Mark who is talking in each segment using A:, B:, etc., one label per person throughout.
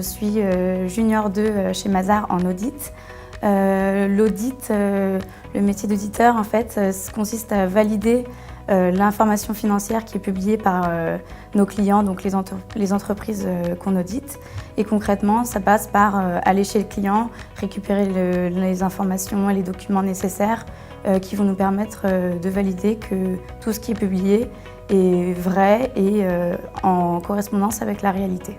A: je suis junior 2 chez Mazars en audit. L'audit, le métier d'auditeur, en fait, consiste à valider l'information financière qui est publiée par nos clients, donc les entreprises qu'on audite. Et concrètement, ça passe par aller chez le client, récupérer les informations et les documents nécessaires qui vont nous permettre de valider que tout ce qui est publié est vrai et en correspondance avec la réalité.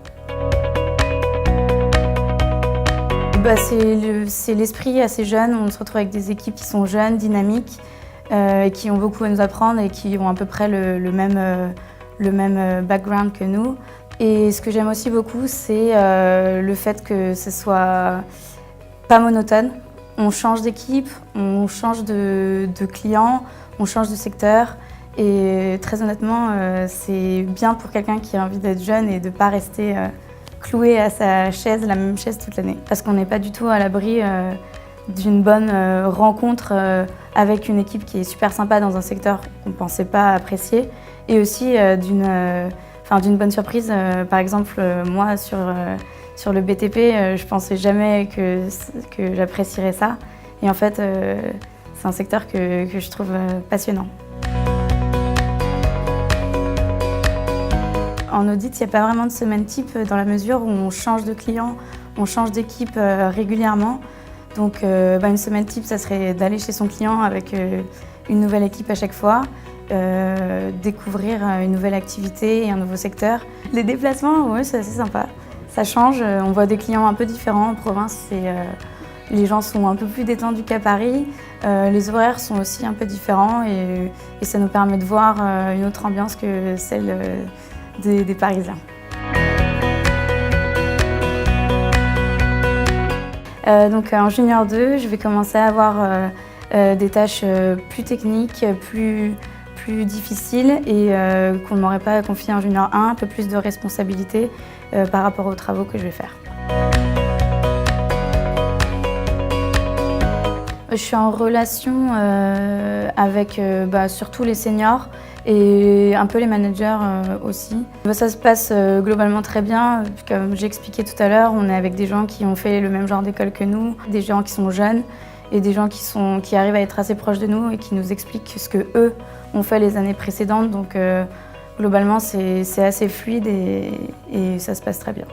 A: C'est l'esprit assez jeune, on se retrouve avec des équipes qui sont jeunes, dynamiques, qui ont beaucoup à nous apprendre et qui ont à peu près le même background que nous. Et ce que j'aime aussi beaucoup, c'est le fait que ce soit pas monotone. On change d'équipe, on change de client, on change de secteur. Et très honnêtement, c'est bien pour quelqu'un qui a envie d'être jeune et de ne pas rester cloué à sa chaise, la même chaise toute l'année. Parce qu'on n'est pas du tout à l'abri d'une bonne rencontre avec une équipe qui est super sympa dans un secteur qu'on ne pensait pas apprécier. Et aussi d'une bonne surprise. Par exemple, moi, sur le BTP, je ne pensais jamais que j'apprécierais ça. Et en fait, c'est un secteur que je trouve passionnant. En audit, il n'y a pas vraiment de semaine type dans la mesure où on change de client, on change d'équipe régulièrement. Donc une semaine type, ça serait d'aller chez son client avec une nouvelle équipe à chaque fois, découvrir une nouvelle activité et un nouveau secteur. Les déplacements, ouais, c'est assez sympa. Ça change, on voit des clients un peu différents en province. Les gens sont un peu plus détendus qu'à Paris. Les horaires sont aussi un peu différents et ça nous permet de voir une autre ambiance que celle des Parisiens. Donc en junior 2, je vais commencer à avoir des tâches plus techniques, plus difficiles et qu'on ne m'aurait pas confié en junior 1, un peu plus de responsabilité par rapport aux travaux que je vais faire. Je suis en relation avec surtout les seniors et un peu les managers aussi. Ça se passe globalement très bien. Comme j'ai expliqué tout à l'heure, on est avec des gens qui ont fait le même genre d'école que nous, des gens qui sont jeunes et des gens qui arrivent à être assez proches de nous et qui nous expliquent ce qu'eux ont fait les années précédentes. Donc globalement, c'est assez fluide et ça se passe très bien.